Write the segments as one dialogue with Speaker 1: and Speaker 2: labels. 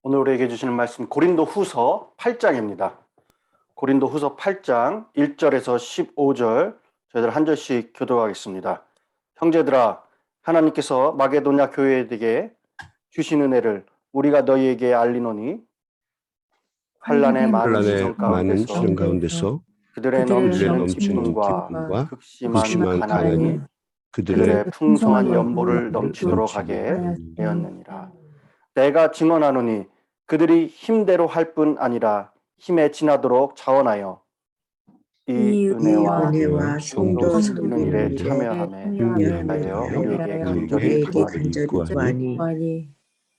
Speaker 1: 오늘 우리에게 주시는 말씀 고린도후서 8장입니다. 고린도후서 8장 1절에서 15절 저희들 한 절씩 교독하겠습니다. 형제들아, 하나님께서 마게도냐 교회에게 주신 은혜를 우리가 너희에게 알리노니 환난의 많은 시험 가운데서 그들의 넘치는 기쁨과 극심한 가난이 그들의 풍성한 연보를 넘치도록 하게 되었느니라. 내가 증언하노니 그들이 힘대로 할 뿐 아니라 힘에 지나도록 자원하여 이 은혜와 성도 섬기는 일에 참여함에 하여 우리에게 간절히 구하니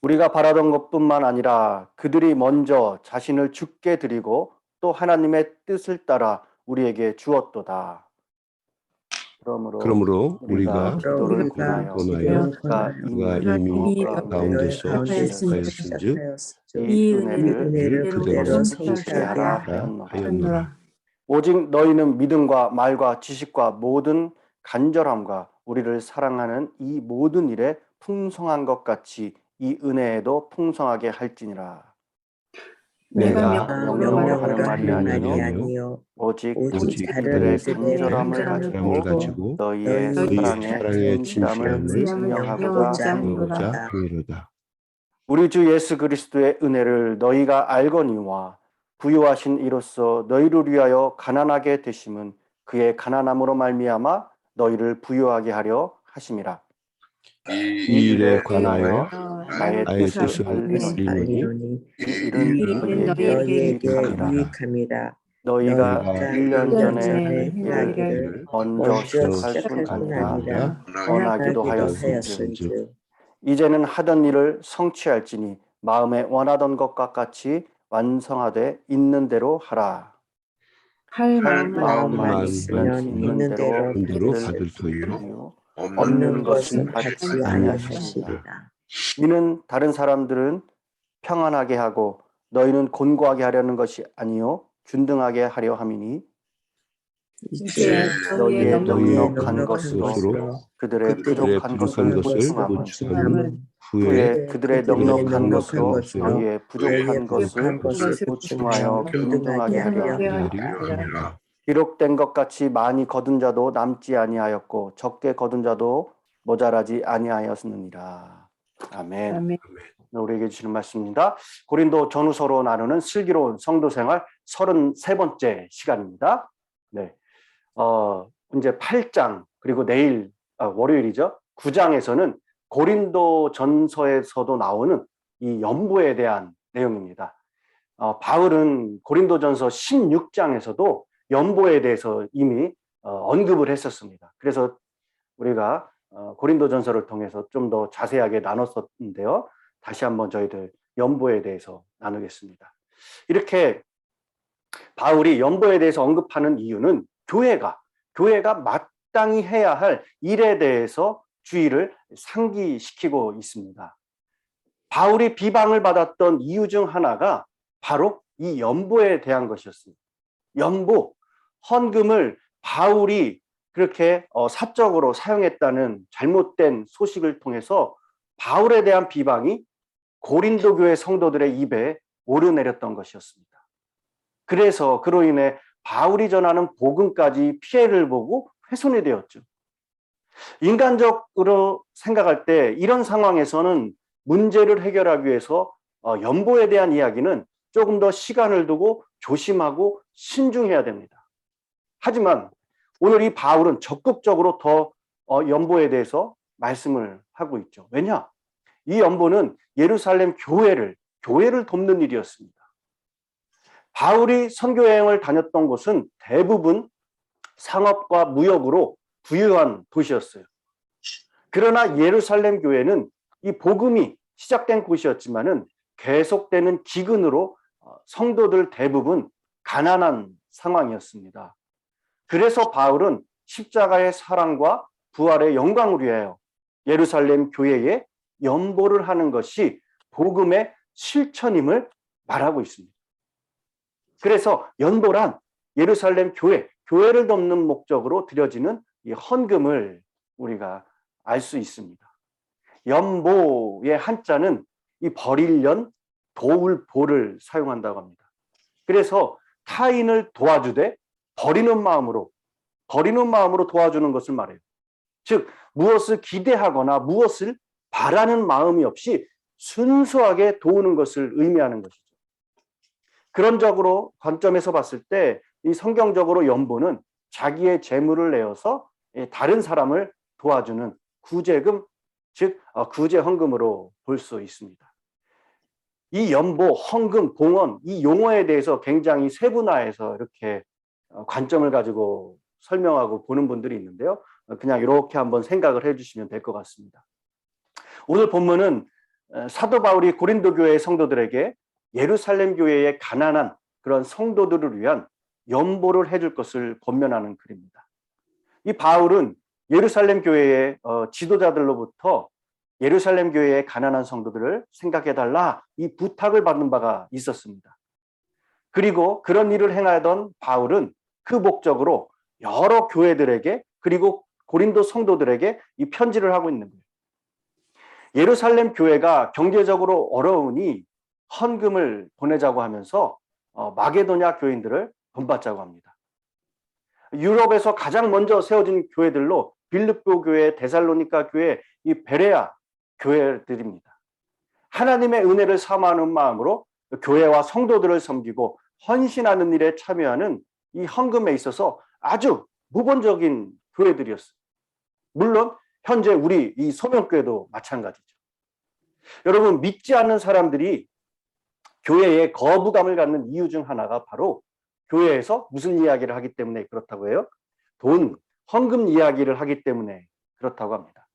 Speaker 1: 우리가 바라던 것뿐만 아니라 그들이 먼저 자신을 주께 드리고 또 하나님의 뜻을 따라 우리에게 주었도다. 그러므로 우리가 기도를 권하여 그가 이미 가운데서 하였은즉 이 은혜를 그대로 성취케 하라 하였노라. 오직 너희는 믿음과 말과 지식과 모든 간절함과 우리를 사랑하는 이 모든 일에 풍성한 것 같이 이 은혜에도 풍성하게 할지니라. 내가 명령으로 하는 말이 아니요 오직 그들의 간절함을 가지고 너희의 사랑의 진실함을 증명하고자 함이로다. 우리 주 예수 그리스도의 은혜를 너희가 알거니와 부유하신 이로써 너희를 위하여 가난하게 되심은 그의 가난함으로 말미암아 너희를 부유하게 하려 하심이라. 이 일에 관하여 나의 뜻을 알리노니 이는 너희에게 유익함이라. 너희가 1년 전에 일을 먼저 시작할 뿐 아니라 원하기도 하였은즉 이제는 하던 일을 성취할지니 마음에 원하던 것과 같이 완성하되 있는 대로 하라. 할 마음만 있으면 있는 대로 받을 터이요 없는 것은 받지 아니하시리라. 이는 다른 사람들은 평안하게 하고 너희는 곤고하게 하려는 것이 아니요 균등하게 하려 함이니 이제 너희의 넉넉한 것으로 그들의 부족한 것을 보충함은 후에 그들의 넉넉한 것으로 너희의 부족한 것을 보충하여 균등하게 하려 함이라. 기록된 것 같이 많이 거둔 자도 남지 아니하였고 적게 거둔 자도 모자라지 아니하였느니라. 아멘. 우리에게 주시는 말씀입니다. 고린도 전후서로 나누는 슬기로운 성도생활 33번째 시간입니다. 네. 이제 8장 그리고 내일 월요일이죠. 9장에서는 고린도 전서에서도 나오는 이 연보에 대한 내용입니다. 바울은 고린도 전서 16장에서도 연보에 대해서 이미 언급을 했었습니다. 그래서 우리가 고린도 전서를 통해서 좀 더 자세하게 나눴었는데요. 다시 한번 저희들 연보에 대해서 나누겠습니다. 이렇게 바울이 연보에 대해서 언급하는 이유는 교회가 마땅히 해야 할 일에 대해서 주의를 상기시키고 있습니다. 바울이 비방을 받았던 이유 중 하나가 바로 이 연보에 대한 것이었습니다. 연보, 헌금을 바울이 그렇게 사적으로 사용했다는 잘못된 소식을 통해서 바울에 대한 비방이 고린도 교회 성도들의 입에 오르내렸던 것이었습니다. 그래서 그로 인해 바울이 전하는 복음까지 피해를 보고 훼손이 되었죠. 인간적으로 생각할 때 이런 상황에서는 문제를 해결하기 위해서 연보에 대한 이야기는 조금 더 시간을 두고 조심하고 신중해야 됩니다. 하지만 오늘 이 바울은 적극적으로 더 연보에 대해서 말씀을 하고 있죠. 왜냐? 이 연보는 예루살렘 교회를 돕는 일이었습니다. 바울이 선교 여행을 다녔던 곳은 대부분 상업과 무역으로 부유한 도시였어요. 그러나 예루살렘 교회는 이 복음이 시작된 곳이었지만은 계속되는 기근으로 성도들 대부분 가난한 상황이었습니다. 그래서 바울은 십자가의 사랑과 부활의 영광을 위하여 예루살렘 교회에 연보를 하는 것이 복음의 실천임을 말하고 있습니다. 그래서 연보란 예루살렘 교회를 돕는 목적으로 드려지는 이 헌금을 우리가 알 수 있습니다. 연보의 한자는 이 버릴 연, 도울보를 사용한다고 합니다. 그래서 타인을 도와주되 버리는 마음으로 도와주는 것을 말해요. 즉 무엇을 기대하거나 무엇을 바라는 마음이 없이 순수하게 도우는 것을 의미하는 것이죠. 그런 관점에서 봤을 때 이 성경적으로 연보는 자기의 재물을 내어서 다른 사람을 도와주는 구제금, 즉 구제 헌금으로 볼 수 있습니다. 이 연보, 헌금, 봉헌 이 용어에 대해서 굉장히 세분화해서 이렇게 관점을 가지고 설명하고 보는 분들이 있는데요. 그냥 이렇게 한번 생각을 해주시면 될 것 같습니다. 오늘 본문은 사도 바울이 고린도 교회의 성도들에게 예루살렘 교회의 가난한 그런 성도들을 위한 연보를 해줄 것을 권면하는 글입니다. 이 바울은 예루살렘 교회의 지도자들로부터 예루살렘 교회의 가난한 성도들을 생각해달라 이 부탁을 받는 바가 있었습니다. 그리고 그런 일을 행하던 바울은 그 목적으로 여러 교회들에게 그리고 고린도 성도들에게 이 편지를 하고 있는 거예요. 예루살렘 교회가 경제적으로 어려우니 헌금을 보내자고 하면서 마게도냐 교인들을 본받자고 합니다. 유럽에서 가장 먼저 세워진 교회들로 빌립보 교회, 데살로니가 교회, 이 베레아 교회들입니다. 하나님의 은혜를 사모하는 마음으로 교회와 성도들을 섬기고 헌신하는 일에 참여하는 이 헌금에 있어서 아주 무본적인 교회들이었어요. 물론 현재 우리 이 소명교회도 마찬가지죠. 여러분, 믿지 않는 사람들이 교회에 거부감을 갖는 이유 중 하나가 바로 교회에서 무슨 이야기를 하기 때문에 그렇다고 해요? 돈, 헌금 이야기를 하기 때문에 그렇다고 합니다.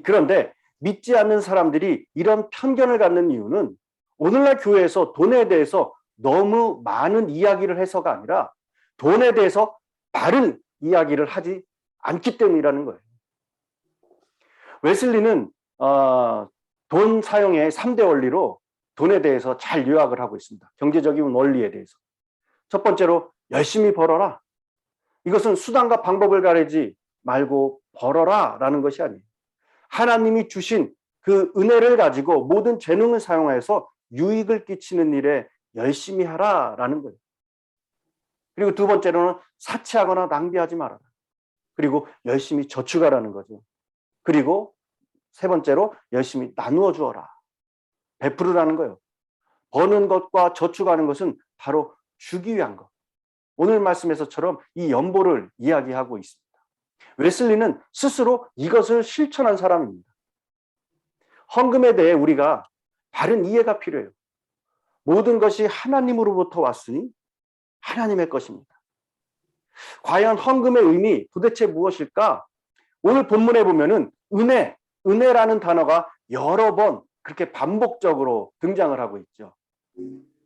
Speaker 1: 그런데 믿지 않는 사람들이 이런 편견을 갖는 이유는 오늘날 교회에서 돈에 대해서 너무 많은 이야기를 해서가 아니라 돈에 대해서 바른 이야기를 하지 않기 때문이라는 거예요. 웨슬리는 돈 사용의 3대 원리로 돈에 대해서 잘 요약을 하고 있습니다. 경제적인 원리에 대해서. 첫 번째로 열심히 벌어라. 이것은 수단과 방법을 가리지 말고 벌어라 라는 것이 아니에요. 하나님이 주신 그 은혜를 가지고 모든 재능을 사용해서 유익을 끼치는 일에 열심히 하라 라는 거예요. 그리고 두 번째로는 사치하거나 낭비하지 말아라. 그리고 열심히 저축하라는 거죠. 그리고 세 번째로 열심히 나누어 주어라. 베풀으라는 거예요. 버는 것과 저축하는 것은 바로 주기 위한 것. 오늘 말씀에서처럼 이 연보를 이야기하고 있습니다. 웨슬리는 스스로 이것을 실천한 사람입니다. 헌금에 대해 우리가 바른 이해가 필요해요. 모든 것이 하나님으로부터 왔으니 하나님의 것입니다. 과연 헌금의 의미 도대체 무엇일까? 오늘 본문에 보면은 은혜라는 단어가 여러 번 그렇게 반복적으로 등장을 하고 있죠.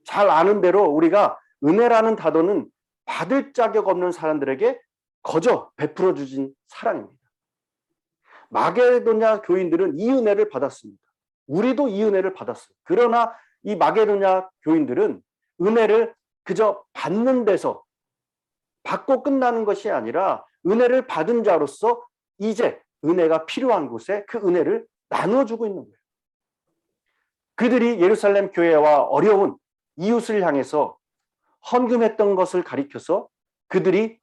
Speaker 1: 잘 아는 대로 우리가 은혜라는 단어는 받을 자격 없는 사람들에게 거저 베풀어 주신 사랑입니다. 마게도냐 교인들은 이 은혜를 받았습니다. 우리도 이 은혜를 받았어요. 그러나 이 마게도냐 교인들은 은혜를 그저 받는 데서 받고 끝나는 것이 아니라 은혜를 받은 자로서 이제 은혜가 필요한 곳에 그 은혜를 나눠주고 있는 거예요. 그들이 예루살렘 교회와 어려운 이웃을 향해서 헌금했던 것을 가리켜서 그들이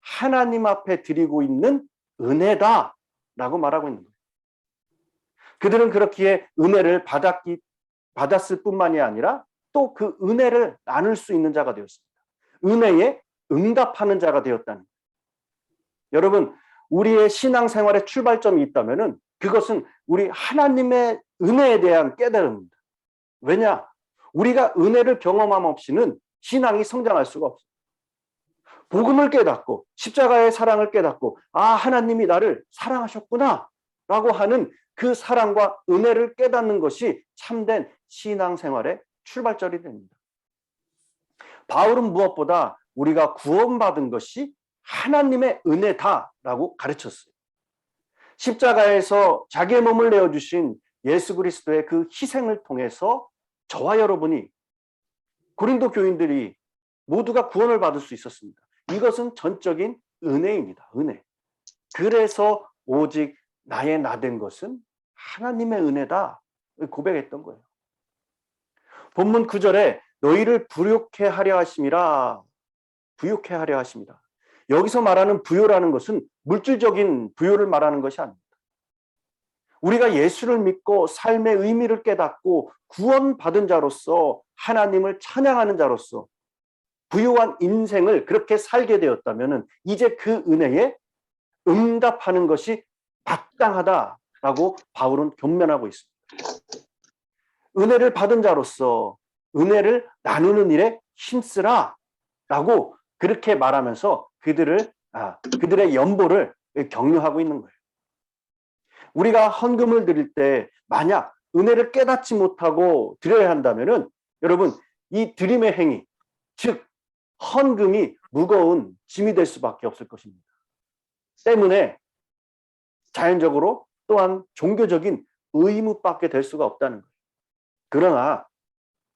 Speaker 1: 하나님 앞에 드리고 있는 은혜다라고 말하고 있는 거예요. 그들은 그렇기에 은혜를 받았을 뿐만이 아니라 또 그 은혜를 나눌 수 있는 자가 되었습니다. 은혜에 응답하는 자가 되었다는 거예요. 여러분, 우리의 신앙생활의 출발점이 있다면은 그것은 우리 하나님의 은혜에 대한 깨달음입니다. 왜냐? 우리가 은혜를 경험함 없이는 신앙이 성장할 수가 없어요. 복음을 깨닫고 십자가의 사랑을 깨닫고 하나님이 나를 사랑하셨구나 라고 하는 그 사랑과 은혜를 깨닫는 것이 참된 신앙생활의 출발점이 됩니다. 바울은 무엇보다 우리가 구원받은 것이 하나님의 은혜다라고 가르쳤어요. 십자가에서 자기의 몸을 내어주신 예수 그리스도의 그 희생을 통해서 저와 여러분이 고린도 교인들이 모두가 구원을 받을 수 있었습니다. 이것은 전적인 은혜입니다. 은혜. 그래서 오직 나의 나된 것은 하나님의 은혜다 고백했던 거예요. 본문 9절에 너희를 부욕해 하려 하심이라. 부욕해 하려 하십니다. 여기서 말하는 부요라는 것은 물질적인 부요를 말하는 것이 아닙니다. 우리가 예수를 믿고 삶의 의미를 깨닫고 구원받은 자로서 하나님을 찬양하는 자로서 부유한 인생을 그렇게 살게 되었다면 이제 그 은혜에 응답하는 것이 마땅하다라고 바울은 권면하고 있습니다. 은혜를 받은 자로서 은혜를 나누는 일에 힘쓰라 라고 그렇게 말하면서 그들의 연보를 격려하고 있는 거예요. 우리가 헌금을 드릴 때 만약 은혜를 깨닫지 못하고 드려야 한다면은 여러분 이 드림의 행위, 즉 헌금이 무거운 짐이 될 수밖에 없을 것입니다. 때문에 자연적으로 또한 종교적인 의무밖에 될 수가 없다는 거예요. 그러나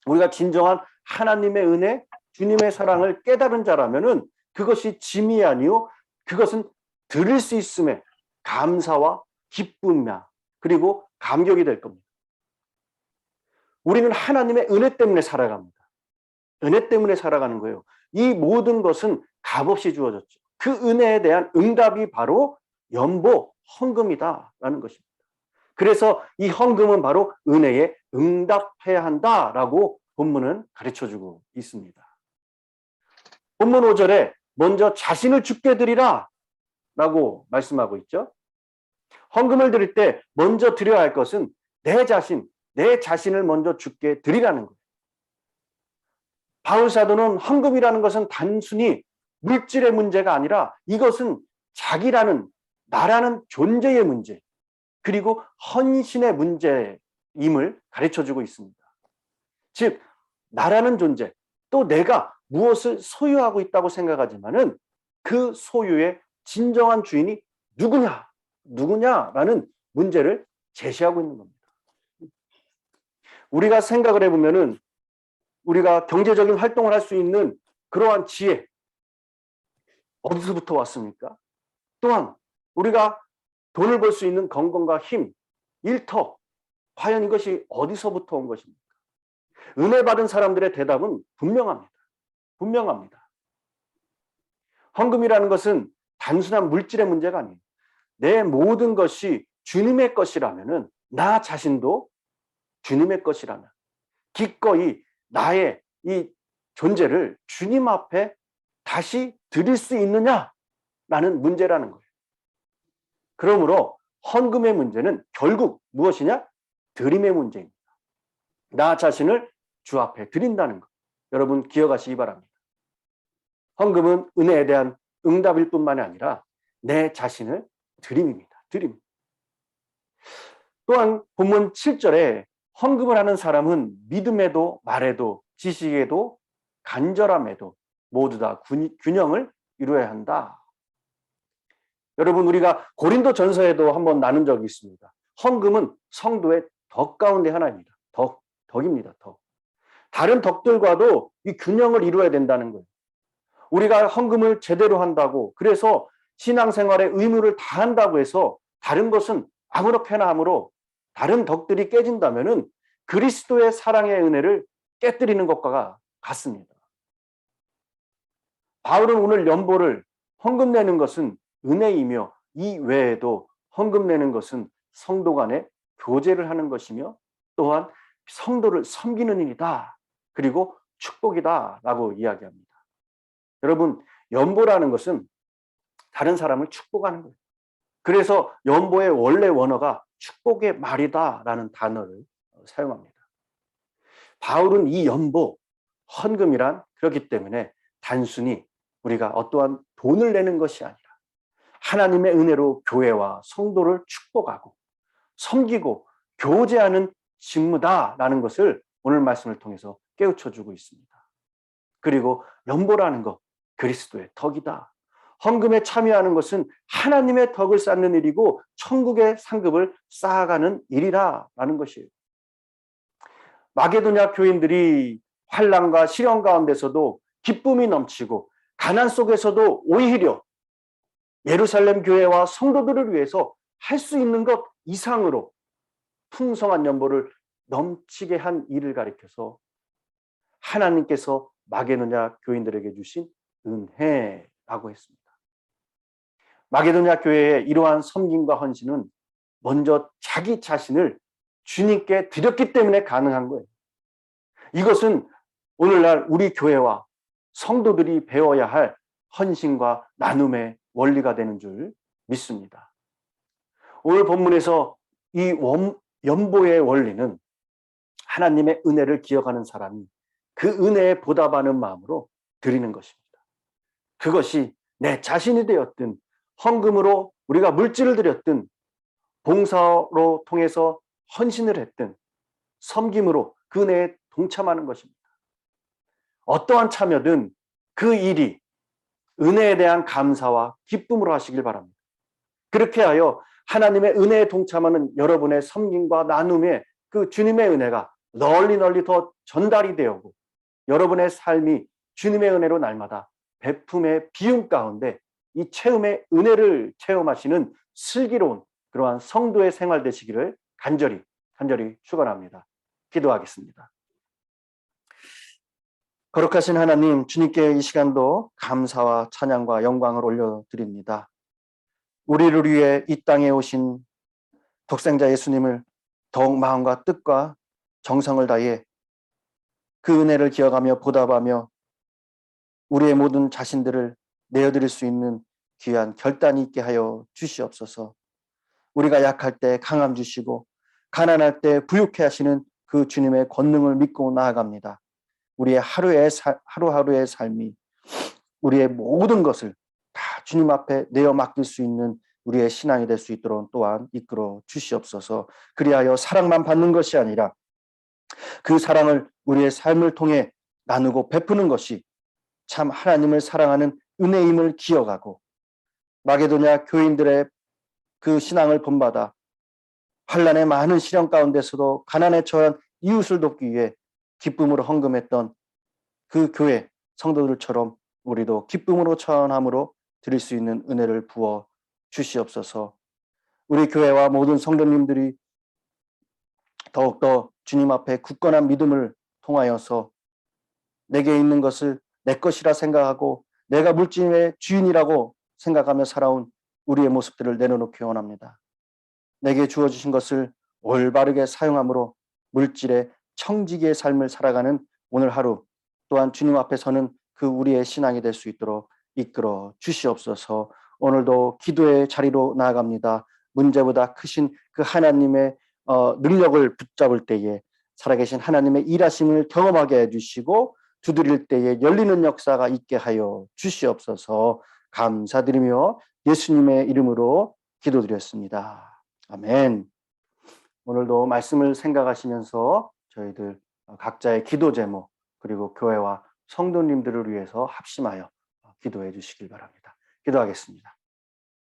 Speaker 1: 우리가 진정한 하나님의 은혜, 주님의 사랑을 깨달은 자라면은 그것이 짐이 아니요 그것은 드릴 수 있음에 감사와 기쁨이야 그리고 감격이 될 겁니다. 우리는 하나님의 은혜 때문에 살아갑니다. 은혜 때문에 살아가는 거예요. 이 모든 것은 값없이 주어졌죠. 그 은혜에 대한 응답이 바로 연보, 헌금이다라는 것입니다. 그래서 이 헌금은 바로 은혜에 응답해야 한다라고 본문은 가르쳐주고 있습니다. 본문 5절에 먼저 자신을 주께 드리라 라고 말씀하고 있죠. 헌금을 드릴 때 먼저 드려야 할 것은 내 자신을 먼저 주께 드리라는 거예요. 바울 사도는 헌금이라는 것은 단순히 물질의 문제가 아니라 이것은 자기라는 나라는 존재의 문제 그리고 헌신의 문제임을 가르쳐주고 있습니다. 즉 나라는 존재 또 내가 무엇을 소유하고 있다고 생각하지만은 그 소유의 진정한 주인이 누구냐라는 문제를 제시하고 있는 겁니다. 우리가 생각을 해보면은 우리가 경제적인 활동을 할 수 있는 그러한 지혜 어디서부터 왔습니까? 또한 우리가 돈을 벌 수 있는 건강과 힘, 일터 과연 이것이 어디서부터 온 것입니까? 은혜 받은 사람들의 대답은 분명합니다. 헌금이라는 것은 단순한 물질의 문제가 아니에요. 내 모든 것이 주님의 것이라면은 나 자신도 주님의 것이라면 기꺼이 나의 이 존재를 주님 앞에 다시 드릴 수 있느냐라는 문제라는 거예요. 그러므로 헌금의 문제는 결국 무엇이냐? 드림의 문제입니다. 나 자신을 주 앞에 드린다는 것. 여러분 기억하시기 바랍니다. 헌금은 은혜에 대한 응답일 뿐만이 아니라 내 자신을 드림입니다. 드림. 또한 본문 7절에 헌금을 하는 사람은 믿음에도 말에도 지식에도 간절함에도 모두 다 균형을 이루어야 한다. 여러분 우리가 고린도 전서에도 한번 나눈 적이 있습니다. 헌금은 성도의 덕 가운데 하나입니다. 덕입니다. 덕. 다른 덕들과도 이 균형을 이루어야 된다는 거예요. 우리가 헌금을 제대로 한다고 그래서 신앙생활의 의무를 다한다고 해서 다른 것은 아무렇게나 함으로 다른 덕들이 깨진다면은 그리스도의 사랑의 은혜를 깨뜨리는 것과 같습니다. 바울은 오늘 연보를 헌금 내는 것은 은혜이며 이 외에도 헌금 내는 것은 성도 간에 교제를 하는 것이며 또한 성도를 섬기는 일이다. 그리고 축복이다라고 이야기합니다. 여러분 연보라는 것은 다른 사람을 축복하는 거예요. 그래서 연보의 원래 원어가 축복의 말이다라는 단어를 사용합니다. 바울은 이 연보, 헌금이란 그렇기 때문에 단순히 우리가 어떠한 돈을 내는 것이 아니라 하나님의 은혜로 교회와 성도를 축복하고 섬기고 교제하는 직무다라는 것을 오늘 말씀을 통해서 깨우쳐주고 있습니다. 그리고 연보라는 것, 그리스도의 덕이다. 헌금에 참여하는 것은 하나님의 덕을 쌓는 일이고 천국의 상급을 쌓아가는 일이라는 것이에요. 마게도냐 교인들이 환난과 시련 가운데서도 기쁨이 넘치고 가난 속에서도 오히려 예루살렘 교회와 성도들을 위해서 할 수 있는 것 이상으로 풍성한 연보를 넘치게 한 일을 가리켜서 하나님께서 마게도냐 교인들에게 주신 은혜라고 했습니다. 마게도냐 교회의 이러한 섬김과 헌신은 먼저 자기 자신을 주님께 드렸기 때문에 가능한 거예요. 이것은 오늘날 우리 교회와 성도들이 배워야 할 헌신과 나눔의 원리가 되는 줄 믿습니다. 오늘 본문에서 이 연보의 원리는 하나님의 은혜를 기억하는 사람이 그 은혜에 보답하는 마음으로 드리는 것입니다. 그것이 내 자신이 되었든 헌금으로 우리가 물질을 드렸든 봉사로 통해서 헌신을 했든 섬김으로 그 은혜에 동참하는 것입니다. 어떠한 참여든 그 일이 은혜에 대한 감사와 기쁨으로 하시길 바랍니다. 그렇게 하여 하나님의 은혜에 동참하는 여러분의 섬김과 나눔에 그 주님의 은혜가 널리 더 전달이 되고 여러분의 삶이 주님의 은혜로 날마다 베품의 비움 가운데 이 체험의 은혜를 체험하시는 슬기로운 그러한 성도의 생활 되시기를 간절히 축원합니다. 기도하겠습니다. 거룩하신 하나님, 주님께 이 시간도 감사와 찬양과 영광을 올려드립니다. 우리를 위해 이 땅에 오신 독생자 예수님을 더욱 마음과 뜻과 정성을 다해 그 은혜를 기억하며 보답하며 우리의 모든 자신들을 내어드릴 수 있는 귀한 결단이 있게 하여 주시옵소서. 우리가 약할 때 강함 주시고 가난할 때 부유케 하시는 그 주님의 권능을 믿고 나아갑니다. 우리의 하루하루의 삶이 우리의 모든 것을 다 주님 앞에 내어 맡길 수 있는 우리의 신앙이 될 수 있도록 또한 이끌어 주시옵소서. 그리하여 사랑만 받는 것이 아니라 그 사랑을 우리의 삶을 통해 나누고 베푸는 것이 참 하나님을 사랑하는 은혜임을 기억하고 마게도냐 교인들의 그 신앙을 본받아 환난의 많은 시련 가운데서도 가난에 처한 이웃을 돕기 위해 기쁨으로 헌금했던 그 교회 성도들처럼 우리도 기쁨으로 처함으로 드릴 수 있는 은혜를 부어 주시옵소서. 우리 교회와 모든 성도님들이 더욱더 주님 앞에 굳건한 믿음을 통하여서 내게 있는 것을 내 것이라 생각하고 내가 물질의 주인이라고 생각하며 살아온 우리의 모습들을 내려놓기 원합니다. 내게 주어주신 것을 올바르게 사용함으로 물질의 청지기의 삶을 살아가는 오늘 하루 또한 주님 앞에 서는 그 우리의 신앙이 될 수 있도록 이끌어 주시옵소서. 오늘도 기도의 자리로 나아갑니다. 문제보다 크신 그 하나님의 능력을 붙잡을 때에 살아계신 하나님의 일하심을 경험하게 해주시고 두드릴 때에 열리는 역사가 있게 하여 주시옵소서. 감사드리며 예수님의 이름으로 기도드렸습니다. 아멘. 오늘도 말씀을 생각하시면서 저희들 각자의 기도 제목 그리고 교회와 성도님들을 위해서 합심하여 기도해 주시길 바랍니다. 기도하겠습니다.